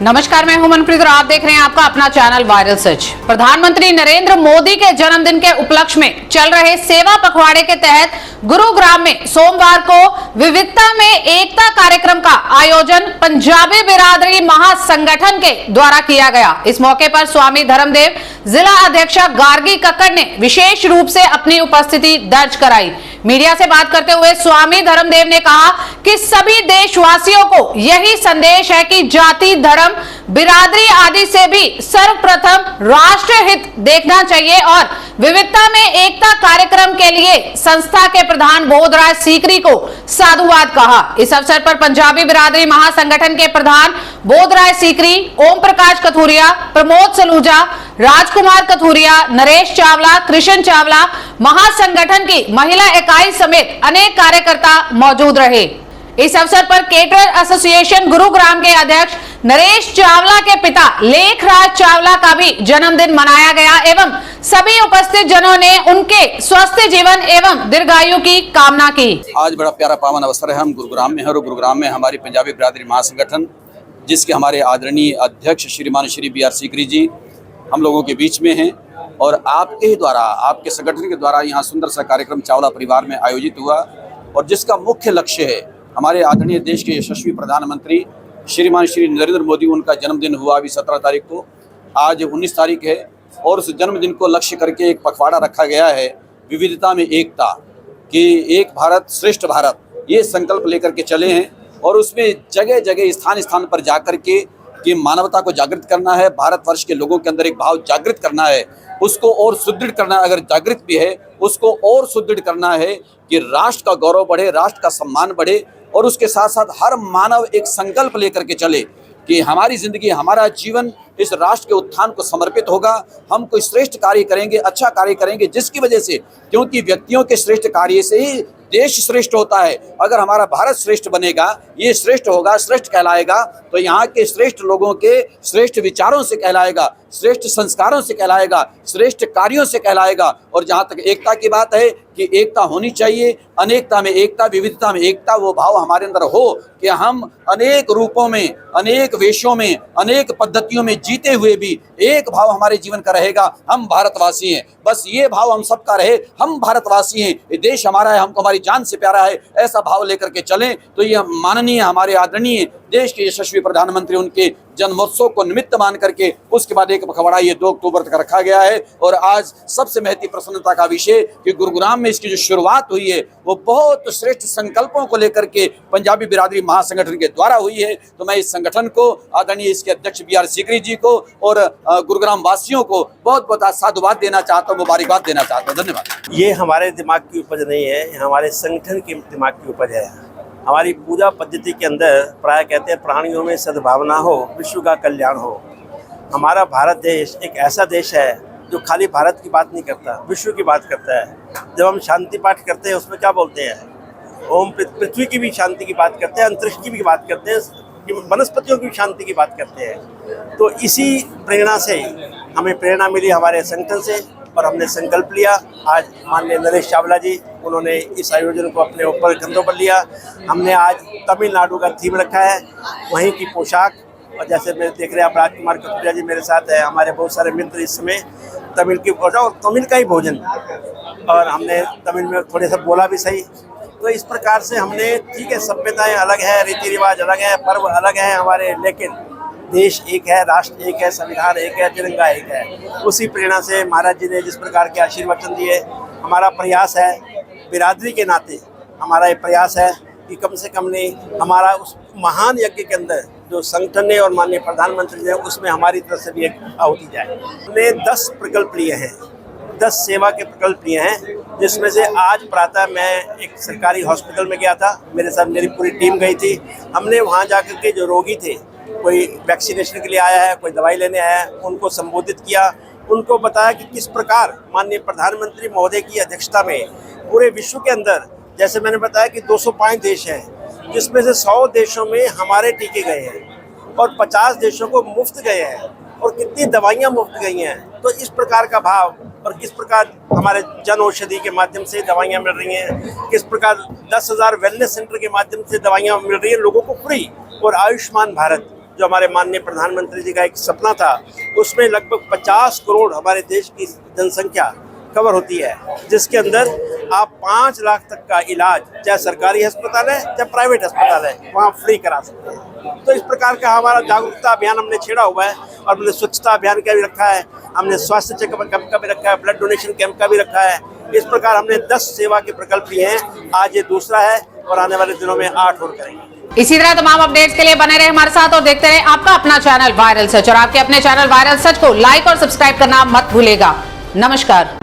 नमस्कार, मैं हूं मनप्रीत और आप देख रहे हैं आपका अपना चैनल वायरल सच। प्रधानमंत्री नरेंद्र मोदी के जन्मदिन के उपलक्ष्य में चल रहे सेवा पखवाड़े के तहत गुरुग्राम में सोमवार को विविधता में एकता कार्यक्रम का आयोजन पंजाबी बिरादरी महासंगठन के द्वारा किया गया। इस मौके पर स्वामी धर्मदेव जिला अध्यक्षा गार्गी कक्कड़ ने विशेष रूप से अपनी उपस्थिति दर्ज कराई। मीडिया से बात करते हुए स्वामी धर्मदेव ने कहा कि सभी देशवासियों को यही संदेश है कि जाति, धर्म, बिरादरी आदि से भी सर्वप्रथम राष्ट्र हित देखना चाहिए और विविधता में एकता कार्यक्रम के लिए संस्था के प्रधान बोधराज सीकरी को साधुवाद कहा। इस अवसर पर पंजाबी बिरादरी महासंगठन के प्रधान बोधराज सीकरी, ओम प्रकाश कथूरिया, प्रमोद सलूजा, राजकुमार कथूरिया, नरेश चावला, कृष्ण चावला, महासंगठन की महिला इकाई समेत अनेक कार्यकर्ता मौजूद रहे। इस अवसर पर केटर एसोसिएशन गुरुग्राम के अध्यक्ष नरेश चावला के पिता लेखराज चावला का भी जन्मदिन मनाया गया एवं सभी उपस्थित जनों ने उनके स्वस्थ जीवन एवं दीर्घायु की कामना की। आज बड़ा प्यारा पावन अवसर है, हम गुरुग्राम में हैं और गुरुग्राम में हमारी पंजाबी बिरादरी महासंगठन जिसके हमारे आदरणीय अध्यक्ष श्रीमान श्री बी आर सीकरी जी हम लोगों के बीच में हैं और आपके द्वारा, आपके संगठन के द्वारा यहाँ सुंदर सा कार्यक्रम चावला परिवार में आयोजित हुआ और जिसका मुख्य लक्ष्य है हमारे आदरणीय देश के यशस्वी प्रधानमंत्री श्रीमान श्री नरेंद्र मोदी, उनका जन्मदिन हुआ अभी 17 तारीख को, आज 19 तारीख है और उस जन्मदिन को लक्ष्य करके एक पखवाड़ा रखा गया है विविधता में एकता, कि एक भारत श्रेष्ठ भारत, ये संकल्प लेकर के चले हैं और उसमें जगह जगह स्थान स्थान पर जाकर के कि मानवता को जागृत करना है, भारतवर्ष के लोगों के अंदर एक भाव जागृत करना है, उसको और सुदृढ़ करना है, अगर जागृत भी है उसको और सुदृढ़ करना है कि राष्ट्र का गौरव बढ़े, राष्ट्र का सम्मान बढ़े और उसके साथ साथ हर मानव एक संकल्प लेकर के चले कि हमारी जिंदगी, हमारा जीवन इस राष्ट्र के उत्थान को समर्पित होगा। हम कोई श्रेष्ठ कार्य करेंगे, अच्छा कार्य करेंगे, जिसकी वजह से, क्योंकि व्यक्तियों के श्रेष्ठ कार्य से ही देश श्रेष्ठ होता है। अगर हमारा भारत श्रेष्ठ बनेगा, ये श्रेष्ठ होगा, श्रेष्ठ कहलाएगा, तो यहाँ के श्रेष्ठ लोगों के श्रेष्ठ विचारों से कहलाएगा, श्रेष्ठ संस्कारों से कहलाएगा, श्रेष्ठ कार्यों से कहलाएगा। और जहाँ तक एकता की बात है कि एकता होनी चाहिए, अनेकता में एकता, विविधता में एकता, वो भाव हमारे अंदर हो कि हम अनेक रूपों में, अनेक वेशों में, अनेक पद्धतियों में जीते हुए भी एक भाव हमारे जीवन का रहेगा, हम भारतवासी हैं। बस ये भाव हम सबका रहे, हम भारतवासी हैं, ये देश हमारा है, हमको हमारी जान से प्यारा है, ऐसा भाव लेकर के चलें। तो ये माननीय हमारे आदरणीय देश के यशस्वी प्रधानमंत्री, उनके जन्मोत्सव को निमित्त मान करके उसके बाद एक पखवाड़ा ये 2 अक्टूबर तक रखा गया है। और आज सबसे महती प्रसन्नता का विषय कि गुरुग्राम में इसकी जो शुरुआत हुई है वो बहुत श्रेष्ठ संकल्पों को लेकर के पंजाबी बिरादरी महासंगठन के द्वारा हुई है। तो मैं इस संगठन को, आदरणीय इसके अध्यक्ष बी आर सीकरी जी को और गुरुग्राम वासियों को बहुत बहुत साधुवाद देना चाहता हूँ, मुबारकबाद देना चाहता हूँ। धन्यवाद। ये हमारे दिमाग की उपज नहीं है, हमारे संगठन के दिमाग की उपज है। हमारी पूजा पद्धति के अंदर प्राय कहते हैं प्राणियों में सद्भावना हो, विश्व का कल्याण हो। हमारा भारत देश एक ऐसा देश है जो खाली भारत की बात नहीं करता, विश्व की बात करता है। जब हम शांति पाठ करते हैं उसमें क्या बोलते हैं? ओम, पृथ्वी की भी शांति की बात करते हैं, अंतरिक्ष की भी बात करते हैं, वनस्पतियों की शांति की बात करते हैं। तो इसी प्रेरणा से हमें प्रेरणा मिली हमारे संगठन से और हमने संकल्प लिया। आज माननीय नरेश चावला जी, उन्होंने इस आयोजन को अपने ऊपर कंधों पर लिया। हमने आज तमिलनाडु का थीम रखा है, वहीं की पोशाक, और जैसे मैं देख रहे हैं आप राजकुमार कथूरिया जी मेरे साथ है, हमारे बहुत सारे मित्र इस समय तमिल की पोशाक और तमिल का ही भोजन, और हमने तमिल में थोड़े सा बोला भी सही। तो इस प्रकार से हमने, ठीक है, सभ्यताएं अलग है, रीति रिवाज अलग है, पर्व अलग है हमारे, लेकिन देश एक है, राष्ट्र एक है, संविधान एक है, तिरंगा एक है। उसी प्रेरणा से महाराज जी ने जिस प्रकार के आशीर्वचन दिए, हमारा प्रयास है बिरादरी के नाते, हमारा ये प्रयास है कि कम से कम ने हमारा उस महान यज्ञ के अंदर जो संगठन ने और माननीय प्रधानमंत्री ने, उसमें हमारी तरफ से भी एक आहुति जाए। हमने 10 प्रकल्प लिए हैं, 10 सेवा के प्रकल्प लिए हैं, जिसमें से आज प्रातः मैं एक सरकारी हॉस्पिटल में गया था, मेरे साथ मेरी पूरी टीम गई थी। हमने वहाँ जाकर के जो रोगी थे, कोई वैक्सीनेशन के लिए आया है, कोई दवाई लेने आया है, उनको संबोधित किया, उनको बताया कि किस प्रकार माननीय प्रधानमंत्री महोदय की अध्यक्षता में पूरे विश्व के अंदर, जैसे मैंने बताया कि 205 देश हैं, जिसमें से 100 देशों में हमारे टीके गए हैं और 50 देशों को मुफ्त गए हैं और कितनी दवाइयाँ मुफ्त गई हैं। तो इस प्रकार का भाव और किस प्रकार हमारे जन औषधि के माध्यम से दवाइयाँ मिल रही हैं, किस प्रकार 10,000 वेलनेस सेंटर के माध्यम से दवाइयाँ मिल रही हैं लोगों को फ्री, और आयुष्मान भारत जो हमारे माननीय प्रधानमंत्री जी का एक सपना था, उसमें लगभग 50 करोड़ हमारे देश की जनसंख्या कवर होती है, जिसके अंदर आप 5 लाख तक का इलाज, चाहे सरकारी अस्पताल है चाहे प्राइवेट अस्पताल है, वहाँ फ्री करा सकते हैं। तो इस प्रकार का हमारा जागरूकता अभियान हमने छेड़ा हुआ है और हमने स्वच्छता अभियान का भी रखा है, हमने स्वास्थ्य चेकअप कैंप का भी रखा है, ब्लड डोनेशन कैंप का भी रखा है। इस प्रकार हमने 10 सेवा के प्रकल्प लिए हैं, आज ये दूसरा है और आने वाले दिनों में 8 और करेंगे। इसी तरह तमाम अपडेट्स के लिए बने रहे हमारे साथ और देखते रहे आपका अपना चैनल वायरल सच, और आपके अपने चैनल वायरल सच को लाइक और सब्सक्राइब करना मत भूलेगा। नमस्कार।